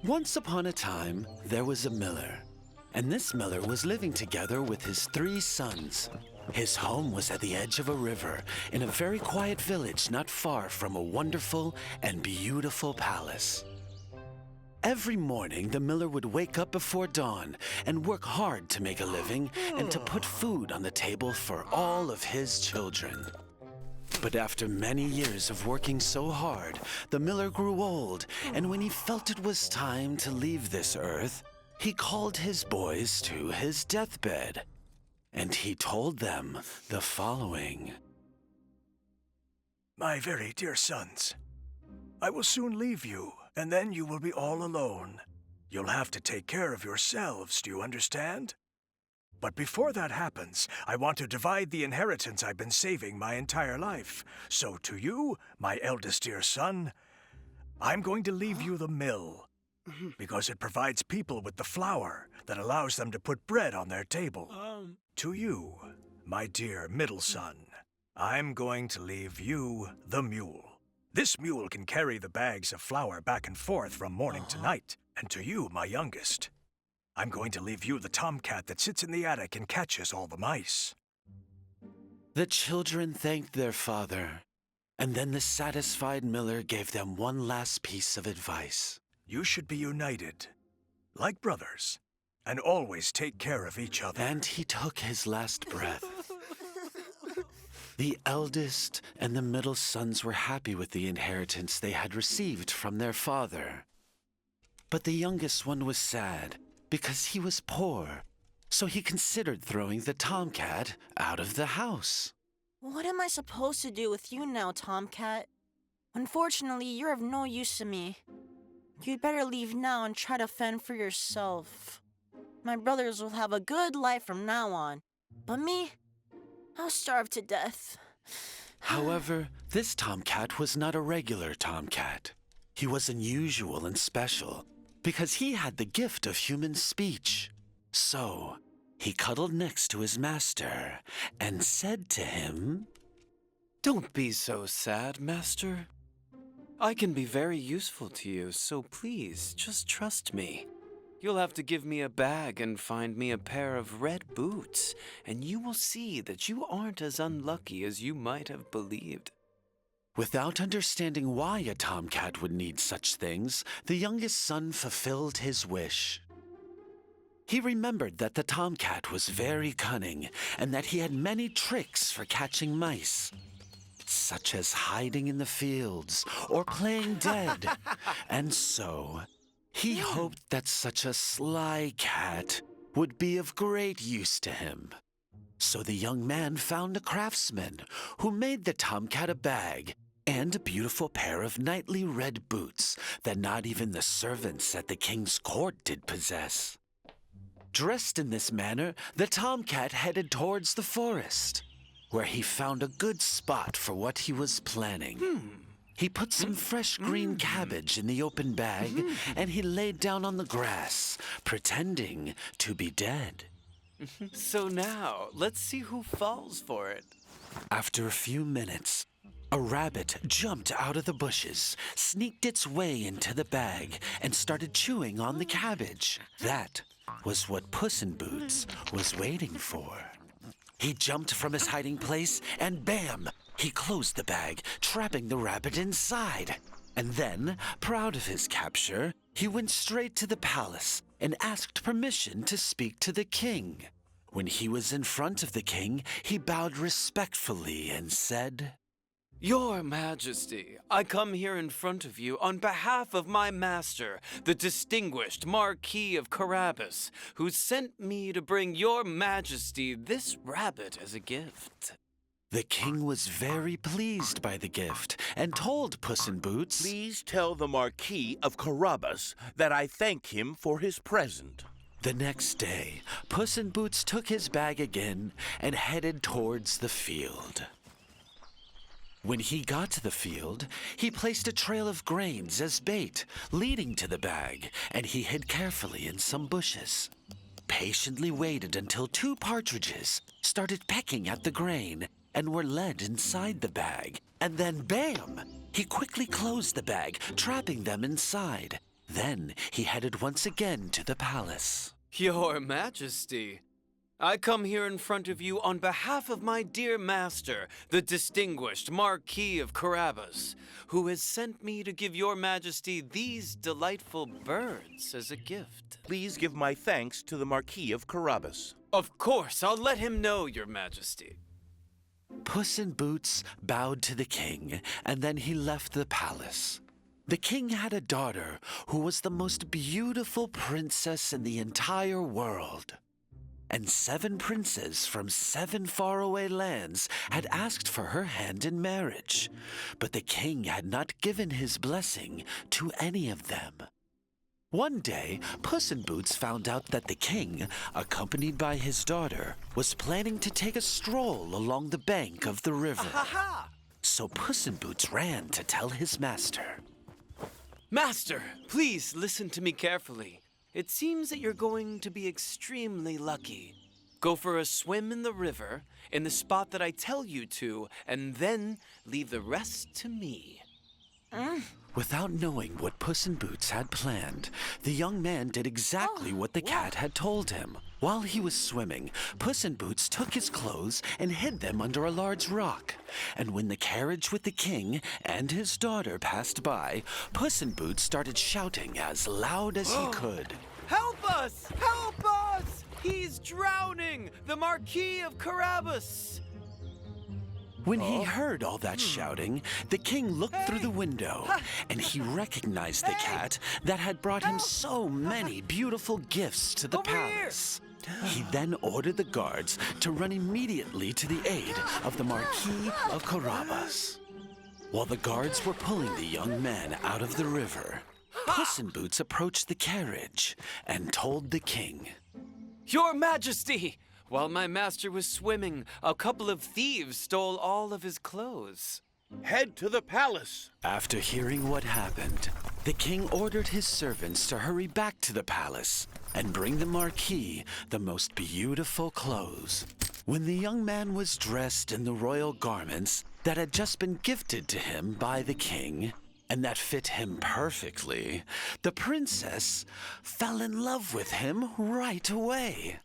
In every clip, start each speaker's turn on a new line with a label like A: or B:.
A: Once upon a time, there was a miller, and this miller was living together with his 3 sons. His home was at the edge of a river in a very quiet village not far from a wonderful and beautiful palace. Every morning, the miller would wake up before dawn and work hard to make a living and to put food on the table for all of his children. But after many years of working so hard, the miller grew old, and when he felt it was time to leave this earth, he called his boys to his deathbed, and he told them the following.
B: My very dear sons, I will soon leave you, and then you will be all alone. You'll have to take care of yourselves, do you understand? But before that happens, I want to divide the inheritance I've been saving my entire life. So to you, my eldest dear son, I'm going to leave you the mill, because it provides people with the flour that allows them to put bread on their table. To you, my dear middle son, I'm going to leave you the mule. This mule can carry the bags of flour back and forth from morning to night. And to you, my youngest, I'm going to leave you the tomcat that sits in the attic and catches all the mice.
A: The children thanked their father, and then the satisfied miller gave them one last piece of advice.
B: You should be united, like brothers, and always take care of each other.
A: And he took his last breath. The eldest and the middle sons were happy with the inheritance they had received from their father. But the youngest one was sad because he was poor, so he considered throwing the tomcat out of the house.
C: What am I supposed to do with you now, Tomcat? Unfortunately, you're of no use to me. You'd better leave now and try to fend for yourself. My brothers will have a good life from now on, but me, I'll starve to death.
A: However, this tomcat was not a regular tomcat. He was unusual and special because he had the gift of human speech. So, he cuddled next to his master and said to him,
D: "Don't be so sad, master. I can be very useful to you, so please, just trust me. You'll have to give me a bag and find me a pair of red boots, and you will see that you aren't as unlucky as you might have believed."
A: Without understanding why a tomcat would need such things, the youngest son fulfilled his wish. He remembered that the tomcat was very cunning and that he had many tricks for catching mice, such as hiding in the fields or playing dead. And so, he hoped that such a sly cat would be of great use to him. So the young man found a craftsman who made the tomcat a bag and a beautiful pair of knightly red boots that not even the servants at the king's court did possess. Dressed in this manner, the tomcat headed towards the forest, where he found a good spot for what he was planning. He put some fresh green cabbage in the open bag, and he laid down on the grass, pretending to be dead.
D: So now, let's see who falls for it.
A: After a few minutes, a rabbit jumped out of the bushes, sneaked its way into the bag, and started chewing on the cabbage. That was what Puss in Boots was waiting for. He jumped from his hiding place, and bam! He closed the bag, trapping the rabbit inside. And then, proud of his capture, he went straight to the palace and asked permission to speak to the king. When he was in front of the king, he bowed respectfully and said,
D: "Your Majesty, I come here in front of you on behalf of my master, the distinguished Marquis of Carabas, who sent me to bring your Majesty this rabbit as a gift."
A: The king was very pleased by the gift and told Puss in Boots,
E: "Please tell the Marquis of Carabas that I thank him for his present."
A: The next day, Puss in Boots took his bag again and headed towards the field. When he got to the field, he placed a trail of grains as bait, leading to the bag, and he hid carefully in some bushes. Patiently waited until 2 partridges started pecking at the grain and were led inside the bag. And then, bam! He quickly closed the bag, trapping them inside. Then he headed once again to the palace.
D: Your Majesty, I come here in front of you on behalf of my dear master, the distinguished Marquis of Carabas, who has sent me to give your Majesty these delightful birds as a gift.
E: Please give my thanks to the Marquis of Carabas.
D: Of course, I'll let him know, your Majesty.
A: Puss in Boots bowed to the king, and then he left the palace. The king had a daughter who was the most beautiful princess in the entire world. And 7 princes from 7 faraway lands had asked for her hand in marriage, but the king had not given his blessing to any of them. One day, Puss in Boots found out that the king, accompanied by his daughter, was planning to take a stroll along the bank of the river. So Puss in Boots ran to tell his master.
D: Master, please listen to me carefully. It seems that you're going to be extremely lucky. Go for a swim in the river, in the spot that I tell you to, and then leave the rest to me.
A: Without knowing what Puss in Boots had planned, the young man did exactly what the cat had told him. While he was swimming, Puss in Boots took his clothes and hid them under a large rock. And when the carriage with the king and his daughter passed by, Puss in Boots started shouting as loud as he could.
D: Help us! Help us! He's drowning! The Marquis of Carabas!
A: When he heard all that shouting, the king looked through the window, and he recognized the cat that had brought him so many beautiful gifts to the palace. He then ordered the guards to run immediately to the aid of the Marquis of Carabas. While the guards were pulling the young man out of the river, Puss in Boots approached the carriage and told the king,
D: Your Majesty! While my master was swimming, a couple of thieves stole all of his clothes.
E: Head to the palace.
A: After hearing what happened, the king ordered his servants to hurry back to the palace and bring the Marquis the most beautiful clothes. When the young man was dressed in the royal garments that had just been gifted to him by the king, and that fit him perfectly, the princess fell in love with him right away.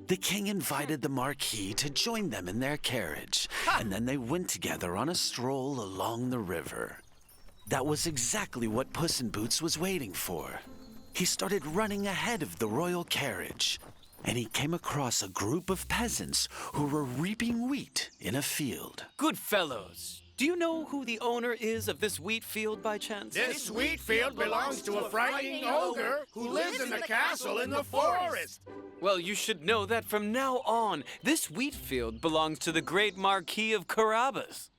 A: The king invited the Marquis to join them in their carriage, and then they went together on a stroll along the river. That was exactly what Puss in Boots was waiting for. He started running ahead of the royal carriage, and he came across a group of peasants who were reaping wheat in a field.
D: Good fellows, do you know who the owner is of this wheat field by chance?
F: This wheat field belongs to a frightening ogre who lives in the castle in the forest.
D: Well, you should know that from now on, this wheat field belongs to the great Marquis of Carabas.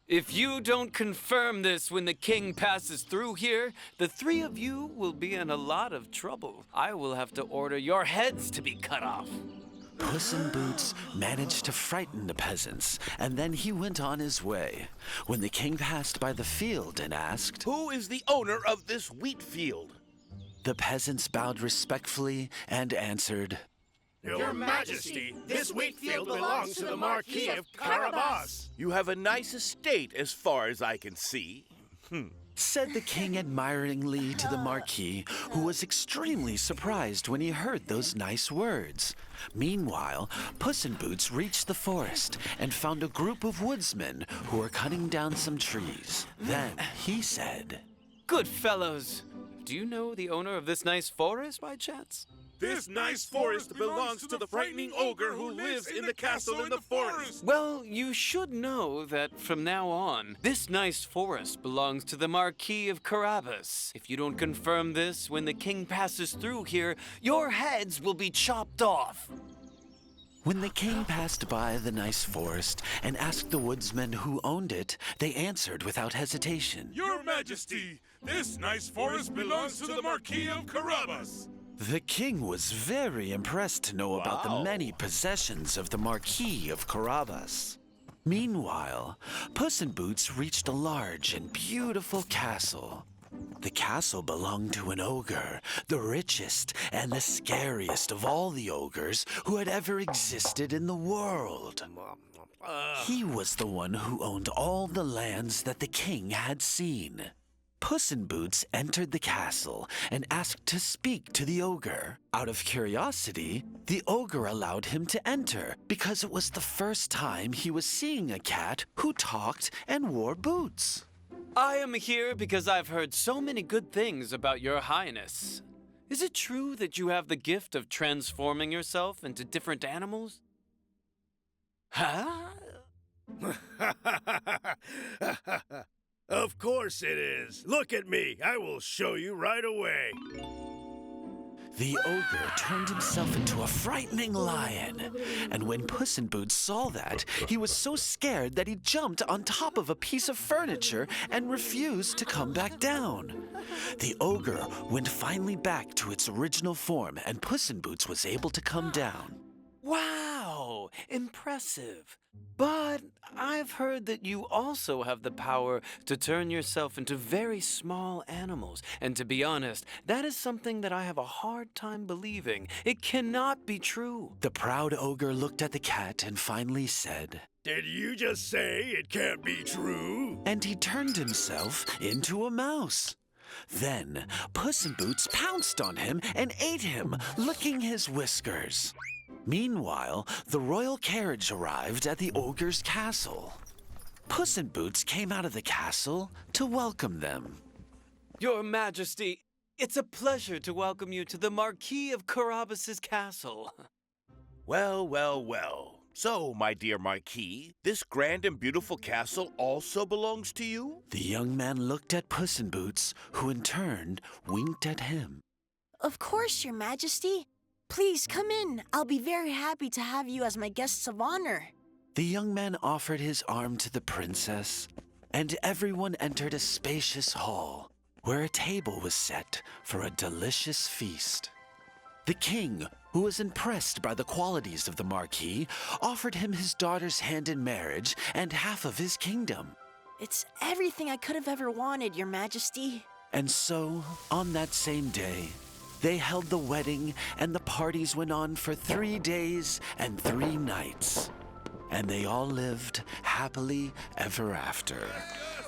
D: If you don't confirm this when the king passes through here, the 3 of you will be in a lot of trouble. I will have to order your heads to be cut off.
A: Puss in Boots managed to frighten the peasants, and then he went on his way. When the king passed by the field and asked,
E: Who is the owner of this wheat field?
A: the peasants bowed respectfully and answered,
F: Your Majesty, this wheat field belongs to the Marquis of Carabas.
E: You have a nice estate as far as I can see.
A: said the king admiringly to the Marquis, who was extremely surprised when he heard those nice words. Meanwhile, Puss in Boots reached the forest and found a group of woodsmen who were cutting down some trees. Then he said,
D: Good fellows, do you know the owner of this nice forest by chance?
F: This nice forest belongs to the frightening ogre who lives in the castle in the forest.
D: Well, you should know that from now on, this nice forest belongs to the Marquis of Carabas. If you don't confirm this when the king passes through here, your heads will be chopped off.
A: When the king passed by the nice forest and asked the woodsmen who owned it, they answered without hesitation,
F: Your Majesty, this nice forest belongs to the Marquis of Carabas.
A: The king was very impressed to know about the many possessions of the Marquis of Carabas. Meanwhile, Puss in Boots reached a large and beautiful castle. The castle belonged to an ogre, the richest and the scariest of all the ogres who had ever existed in the world. He was the one who owned all the lands that the king had seen. Puss in Boots entered the castle and asked to speak to the ogre. Out of curiosity, the ogre allowed him to enter because it was the first time he was seeing a cat who talked and wore boots.
D: I am here because I've heard so many good things about your highness. Is it true that you have the gift of transforming yourself into different animals? Huh?
G: Of course it is. Look at me. I will show you right away.
A: The ogre turned himself into a frightening lion, and when Puss in Boots saw that, he was so scared that he jumped on top of a piece of furniture and refused to come back down. The ogre went finally back to its original form, and Puss in Boots was able to come down.
D: Wow, impressive. But I've heard that you also have the power to turn yourself into very small animals. And to be honest, that is something that I have a hard time believing. It cannot be true.
A: The proud ogre looked at the cat and finally said,
G: Did you just say it can't be true?
A: and he turned himself into a mouse. Then Puss in Boots pounced on him and ate him, licking his whiskers. Meanwhile, the royal carriage arrived at the ogre's castle. Puss in Boots came out of the castle to welcome them.
D: Your Majesty, it's a pleasure to welcome you to the Marquis of Carabas's castle.
E: Well, well, well. So, my dear Marquis, this grand and beautiful castle also belongs to you?
A: The young man looked at Puss in Boots, who in turn winked at him.
C: Of course, Your Majesty. Please come in. I'll be very happy to have you as my guests of honor.
A: The young man offered his arm to the princess, and everyone entered a spacious hall where a table was set for a delicious feast. The king, who was impressed by the qualities of the Marquis, offered him his daughter's hand in marriage and half of his kingdom.
C: It's everything I could have ever wanted, Your Majesty.
A: And so, on that same day, they held the wedding, and the parties went on for 3 days and 3 nights. And they all lived happily ever after.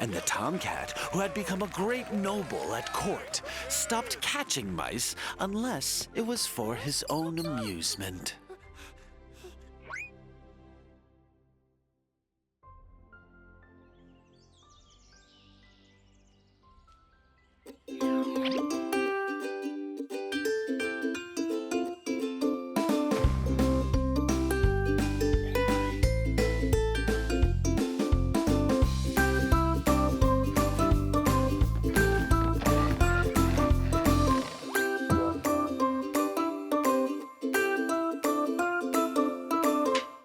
A: And the tomcat, who had become a great noble at court, stopped catching mice unless it was for his own amusement.